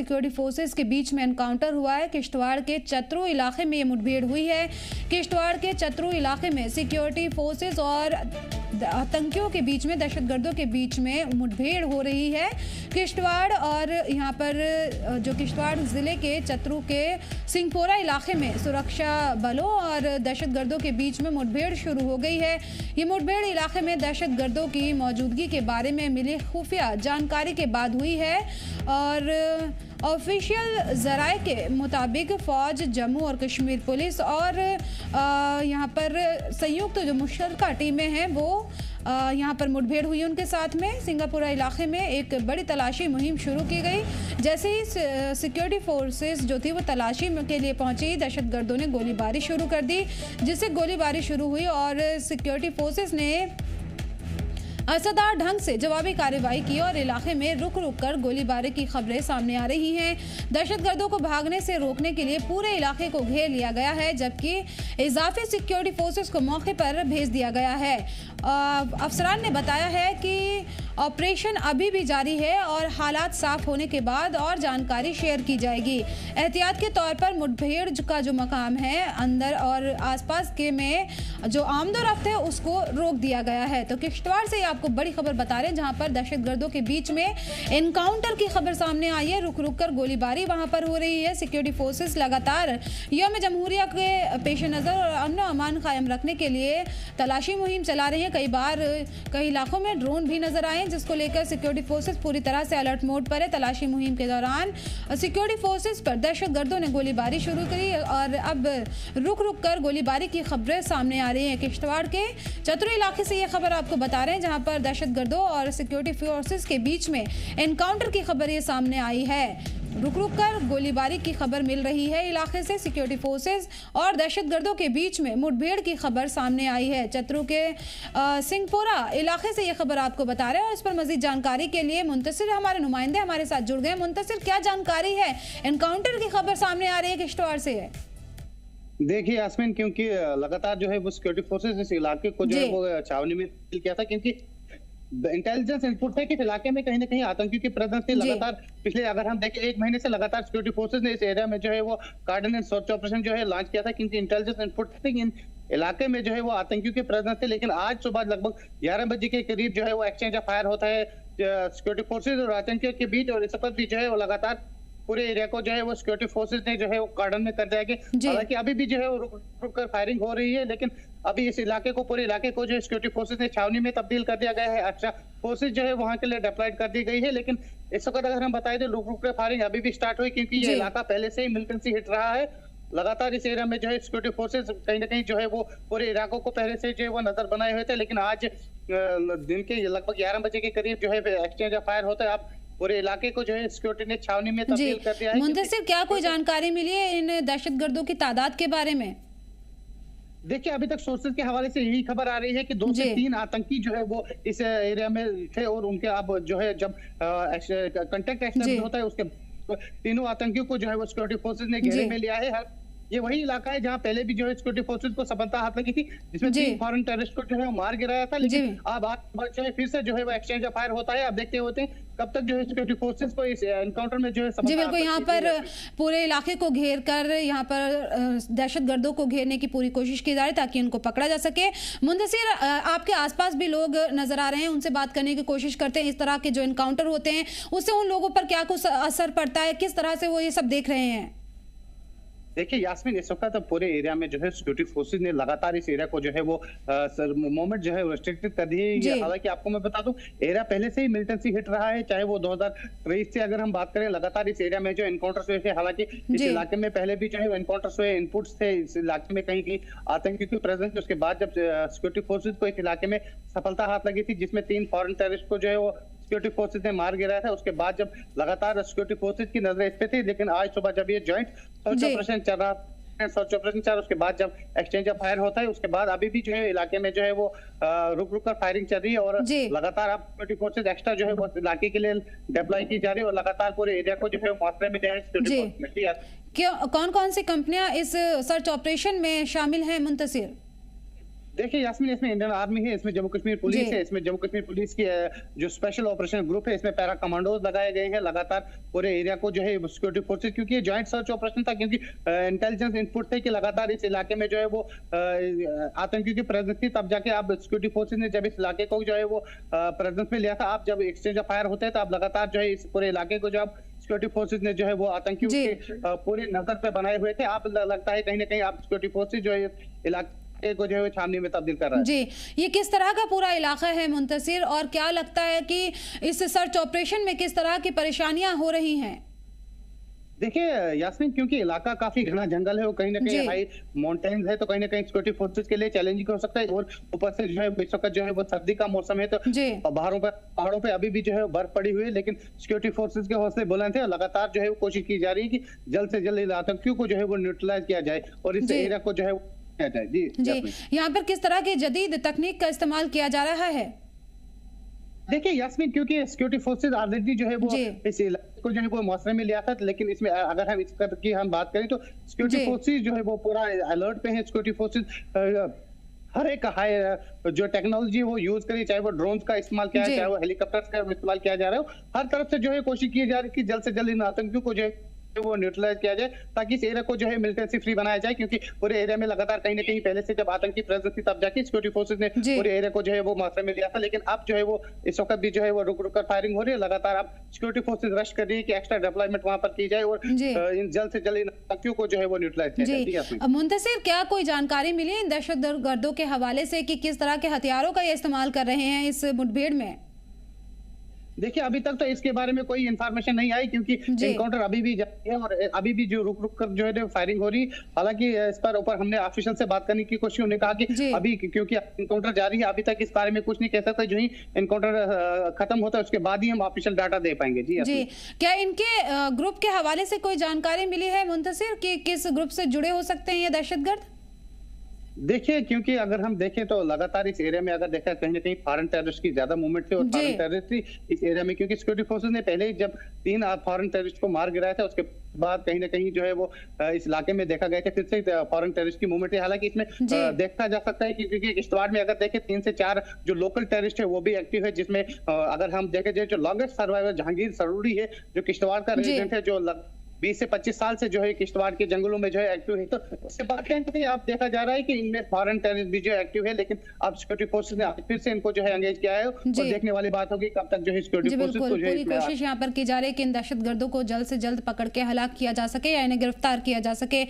Security forces के बीच में encounter हुआ है। किश्तवाड़ के चतरू इलाके में ये मुठभेड़ हुई है। किश्तवाड़ के चतरू इलाके में सिक्योरिटी फोर्सेस और आतंकियों के बीच में, दहशतगर्दों के बीच में मुठभेड़ हो रही है। किश्तवाड़ और यहाँ पर जो किश्तवाड़ ज़िले के चतरू के सिंहपोरा इलाके में सुरक्षा बलों और दहशतगर्दों के बीच में मुठभेड़ शुरू हो गई है। ये मुठभेड़ इलाके में दहशतगर्दों की मौजूदगी के बारे में मिली खुफिया जानकारी के बाद हुई है और ऑफिशियल ज़राए के मुताबिक फ़ौज, जम्मू और कश्मीर पुलिस और यहाँ पर संयुक्त जो मुश्तरका टीमें हैं वो यहाँ पर मुठभेड़ हुई उनके साथ में। सिंगापुरा इलाके में एक बड़ी तलाशी मुहिम शुरू की गई। जैसे ही सिक्योरिटी फोर्सेस जो थी वो तलाशी के लिए पहुंची, दहशतगर्दों ने गोलीबारी शुरू कर दी, जिससे गोलीबारी शुरू हुई और सिक्योरिटी फोर्सेस ने असरदार ढंग से जवाबी कार्रवाई की और इलाके में रुक रुक कर गोलीबारी की खबरें सामने आ रही हैं। दहशतगर्दों को भागने से रोकने के लिए पूरे इलाके को घेर लिया गया है, जबकि इजाफी सिक्योरिटी फोर्सेस को मौके पर भेज दिया गया है। अफसरान ने बताया है कि ऑपरेशन अभी भी जारी है और हालात साफ होने के बाद और जानकारी शेयर की जाएगी। एहतियात के तौर पर मुठभेड़ का जो मकाम है अंदर और आसपास के में जो आमदोरफ्त है उसको रोक दिया गया है। तो किश्तवाड़ से आपको बड़ी खबर बता रहे हैं जहां पर दहशतगर्दों के बीच में एनकाउंटर की खबर सामने आई है। रुक रुक कर गोलीबारी वहां पर हो रही है। सिक्योरिटी फोर्सेस लगातार यौम जमहूरिया के पेश नज़र और अमन अमान कायम रखने के लिए तलाशी मुहिम चला रही है। कई बार कई इलाकों में ड्रोन भी नजर आए, जिसको लेकर सिक्योरिटी फोर्सेस पूरी तरह से अलर्ट मोड पर है। तलाशी मुहिम के दौरान सिक्योरिटी फोर्सेस पर दहशतगर्दों ने गोलीबारी शुरू करी और अब रुक रुक कर गोलीबारी की खबरें सामने आ रही हैं। किश्तवाड़ के चतरू इलाके से ये खबर आपको बता रहे हैं जहां पर दहशतगर्दों और सिक्योरिटी फोर्सेस के बीच में एनकाउंटर की खबर ये सामने आई है। रुक रुक कर गोलीबारी की खबर मिल रही है इलाके से। सिक्योरिटी फोर्सेस और दहशतगर्दों के बीच में मुठभेड़ की खबर सामने आई है। चतरू के सिंहपोरा इलाके से ये खबर आपको बता रहे हैं और इस पर मजीद जानकारी के लिए मुंतसिर हमारे नुमाइंदे हमारे साथ जुड़ गए। मुंतसिर, क्या जानकारी है? एनकाउंटर की खबर सामने आ रही है किश्तवाड़ से। देखिए यास्मीन, क्योंकि लगातार जो है वो सिक्योरिटी फोर्सेस इस इलाके को जो है वो छावनी में किया था, क्योंकि इंटेलिजेंस इनपुट है कि इस इलाके में कहीं ना कहीं आतंकियों की प्रेजेंस थी। लगातार पिछले अगर हम देखें 1 महीने से लगातार सिक्योरिटी फोर्सेस ने इस एरिया में जो है वो कार्डन एंड सर्च ऑपरेशन जो है लॉन्च किया था, क्योंकि इंटेलिजेंस इनपुट थे कि इलाके में जो है वो आतंकियों की प्रेजेंस थे। लेकिन आज सुबह लगभग 11 बजे के करीब जो है वो एक्सचेंज ऑफ फायर होता है सिक्योरिटी फोर्सेज और आतंकियों के बीच, और इस वक्त भी जो है वो लगातार पूरे एरिया को जो है वो सिक्योरिटी फोर्सेस ने जो है वो कार्डन में कर दिया गया। हालांकि अभी भी जो है वो रुक कर फायरिंग हो रही है, लेकिन अभी इस इलाके को, पूरे इलाके को जो है सिक्योरिटी फोर्सेस ने छावनी में तब्दील कर दिया गया है। अच्छा, फोर्सेस जो है वहां के लिए डिप्लॉयड कर दी गई है, लेकिन इस वक्त अगर हम बताएं तो रुक रुक कर फायरिंग अभी भी स्टार्ट हुई, क्योंकि ये इलाका पहले से ही मिलिटेंसी हिट रहा है। लगातार इस एरिया में जो है सिक्योरिटी फोर्सेस कहीं ना कहीं जो है वो पूरे इलाकों को पहले से जो है वो नजर बनाए हुए थे, लेकिन आज दिन के लगभग 11 बजे के करीब जो है एक्सचेंज ऑफ फायर होता है। अब पूरे इलाके को जो है सिक्योरिटी ने छावनी में तब्दील कर दिया है। मुंतसिर, क्या कोई जानकारी मिली है इन दहशतगर्दों की तादाद के बारे में? देखिए, अभी तक सोर्सेज के हवाले से यही खबर आ रही है कि 2 से 3 आतंकी जो है वो इस एरिया में थे और उनके अब जो है जब कांटेक्ट एस्टेब्लिश होता है उसके तीनों आतंकियों को जो है वो सिक्योरिटी फोर्सेज ने घेरे में लिया है। ये वही इलाका है जहां पहले भी जो है सिक्योरिटी फोर्सेज को सफलता हाथ लगी थी, जिसमें 3 फॉरेन टेररिस्ट को जो है मार गिराया था। लेकिन अब आज जो है फिर से जो है वो एक्सचेंज ऑफ फायर होता है। अब देखते होते हैं कब तक जो है सिक्योरिटी फोर्सेज को इस एनकाउंटर में जो है जी बिल्कुल, यहाँ पर पूरे इलाके को घेर कर यहाँ पर दहशतगर्दों को घेरने की पूरी कोशिश की जा रही है ताकि उनको पकड़ा जा सके। मुंतसिर, आपके आसपास भी लोग नजर आ रहे हैं, उनसे बात करने की कोशिश करते हैं। इस तरह के जो एनकाउंटर होते हैं उससे उन लोगों पर क्या कुछ असर पड़ता है, किस तरह से वो ये सब देख रहे हैं? देखिए यास्मीन, इस वक्त पूरे एरिया में जो है सिक्योरिटी फोर्सेज ने लगातार इस एरिया को जो है वो मूवमेंट जो है रेस्ट्रिक्टेड कर दी है। हालांकि आपको मैं बता दूं, एरिया पहले से ही मिलिटेंसी हिट रहा है, चाहे वो 2023 से अगर हम बात करें, लगातार इस एरिया में जो एनकाउंटर्स हुए थे। हालांकि इस इलाके में पहले भी जो है एनकाउंटर्स हुए, इनपुट्स थे इस इलाके में कहीं आतंकी की प्रेजेंस। उसके बाद जब सिक्योरिटी फोर्सेज को इस इलाके में सफलता हाथ लगी थी, जिसमें 3 फॉरेन टेररिस्ट को जो है वो सिक्योरिटी फोर्सेज ने मार गिराया था, उसके बाद जब लगातार सिक्योरिटी फोर्सेज की नजर इस पे थी। लेकिन आज सुबह जब ये जॉइंट सर्च ऑपरेशन चल रहा है, सर्च ऑपरेशन चल, उसके बाद जब एक्सचेंज ऑफ फायर होता है, उसके बाद अभी भी जो है इलाके में जो है वो रुक रुक कर फायरिंग चल रही है और लगातार अब सिक्योरिटी फोर्सेज एक्स्ट्रा जो है वो इलाके के लिए डिप्लॉय की जा रही है और लगातार पूरे एरिया को जो है मात्रा में जो है सिक्योरिटी फोर्स मिलती है। कौन कौन सी कंपनियां इस सर्च ऑपरेशन में शामिल हैं मुंतसिर? देखिए यास्मीन, इसमें इंडियन आर्मी है, इसमें जम्मू कश्मीर पुलिस जी। है, इसमें जम्मू कश्मीर पुलिस की जो स्पेशल ऑपरेशन ग्रुप है, इसमें पैरा कमांडोज लगाए गए हैं। लगातार पूरे एरिया को जो है सिक्योरिटी फोर्सेज, क्योंकि ये जॉइंट सर्च ऑपरेशन था, क्योंकि इंटेलिजेंस इनपुट थे कि लगातार इस इलाके में जो है वो आतंकियों की प्रेजेंस थी। तब जाके आप सिक्योरिटी फोर्सेज ने जब इस इलाके को जो है वो प्रेजेंस में लिया था। आप जब एक्सचेंज ऑफ फायर होते हैं तो आप लगातार जो है इस पूरे इलाके को जो आप सिक्योरिटी फोर्सेज ने जो है वो आतंकियों जी। के पूरे नजर पे बनाए हुए थे। आप लगता है कहीं ना कहीं आप सिक्योरिटी फोर्सेज जो है इलाके को जो है वो छावनी में तब्दील कर रहा है। जी, ये किस तरह का पूरा इलाका है मुंतसिर, और क्या लगता है कि इस सर्च ऑपरेशन में किस तरह की परेशानियां हो रही हैं? देखिए यास्मीन, क्योंकि इलाका काफी घना जंगल है और कहीं ना जी। कहीं हाई माउंटेन्स है, तो कहीं ना कहीं सिक्योरिटी फोर्सेज के लिए चैलेंजिंग हो सकता है। और ऊपर से जो है इस वक्त जो है वो सर्दी का मौसम है, तो जी। पहाड़ों पे अभी भी जो है बर्फ पड़ी हुई है, लेकिन सिक्योरिटी फोर्सेज के हौसले बुलंद है और लगातार जो है वो कोशिश की जा रही है कि जल्द से जल्द आतंकियों को जो है वो न्यूट्रलाइज किया जाए और इस जी। एरिया को जो है वो किया जाए। जी जी, यास्मीन। यहाँ पर किस तरह की जदीद तकनीक का इस्तेमाल किया जा रहा है? देखिए यास्मीन, क्योंकि सिक्योरिटी फोर्सेज ऑलरेडी जो है वो जी। इस इलाके को जो है वो मुआसरे में लिया था, लेकिन इसमें अगर हम इस तरह की हम बात करें तो सिक्योरिटी जी। फोर्सेज जो है वो पूरा अलर्ट पे है। सिक्योरिटी फोर्सेज हर एक हाई जो टेक्नोलॉजी वो यूज करी, चाहे वो ड्रोन्स का इस्तेमाल किया जी। है, चाहे वो हेलीकॉप्टर्स का इस्तेमाल किया जा रहा है। हर तरफ से जो है कोशिश की जा रही है कि जल्द से जल्द इन आतंकियों को जो है वो न्यूट्रलाइज किया जाए, ताकि इस एरिया को जो है मिलिटेंसी फ्री बनाया जाए। क्योंकि पूरे एरिया में लगातार कहीं ना कहीं पहले से जब आतंकी प्रेजेंस थी, तब जाके सिक्योरिटी फोर्सेज ने जी। पूरे एरिया को जो है वो मुआसरे में लिया था। लेकिन अब जो है वो इस वक्त भी जो है वो रुक रुक कर फायरिंग हो रही है। लगातार अब सिक्योरिटी फोर्सेज रश कर रही है कि एक्स्ट्रा डेवलपमेंट वहां पर की जाए और जी। इन जल्द से जल्द इन आतंकियों को जो है वो न्यूट्रलाइज किया जाए। जी यास्मीन। मुंतसिर, क्या कोई जानकारी मिली इन दहशत गर्दों के हवाले से कि किस तरह के हथियारों का ये इस्तेमाल कर रहे हैं इस मुठभेड़ में? देखिए अभी तक तो इसके बारे में कोई इन्फॉर्मेशन नहीं आई, क्योंकि जी। इनकाउंटर अभी भी जारी है और अभी भी जो रुक रुक कर जो है फायरिंग हो रही। हालांकि इस पर ऊपर हमने ऑफिशियल से बात करने की कोशिश, उन्होंने कहा कि जी। अभी क्योंकि इनकाउंटर जारी है, अभी तक इस बारे में कुछ नहीं कह सकता। जो ही इनकाउंटर खत्म होता है उसके बाद ही हम ऑफिशियल डाटा दे पाएंगे। जी जी, क्या इनके ग्रुप के हवाले से कोई जानकारी मिली है मुंतसिर कि किस ग्रुप से जुड़े हो सकते हैं ये दहशतगर्द? देखिए, क्योंकि अगर हम देखें तो लगातार इस एरिया में अगर देखा कहीं ना कहीं फॉरेन टेररिस्ट की ज्यादा मूवमेंट थी और जी। फॉरेन टेररिस्ट थी इस एरिया में, क्योंकि सिक्योरिटी फोर्सेज ने पहले ही जब 3 फॉरेन टेररिस्ट को मार गिराया था, उसके बाद कहीं ना कहीं जो है वो इस इलाके में देखा गया कि फिर से फॉरेन टेररिस्ट की मूवमेंट है। हालांकि इसमें जी। देखा जा सकता है कि क्योंकि किश्तवाड़ में अगर देखें 3 से 4 जो लोकल टेररिस्ट है वो भी एक्टिव है, जिसमें अगर हम देखें जो लॉन्गेस्ट सर्वाइवर जहांगीर सरूरी है, जो किश्तवाड़ का जी। रेजिडेंट है, जो 20 से 25 साल से जो है किश्तवाड़ के जंगलों में जो है एक्टिव है। तो उससे बात करें तो आप देखा जा रहा है कि इनमें फॉरेन टेररिस्ट भी जो एक्टिव है, लेकिन अब सिक्योरिटी फोर्सेज ने फिर से इनको जो है एंगेज किया है और जी। देखने वाली बात होगी कब तक जो है सिक्योरिटी जी फोर्सेज बिल्कुल, को जो है पूरी इसमें कोशिश यहाँ पर की जा रही है कि इन दहशतगर्दों को जल्द से जल्द पकड़ के हलाक किया जा सके या इन्हें गिरफ्तार किया जा सके।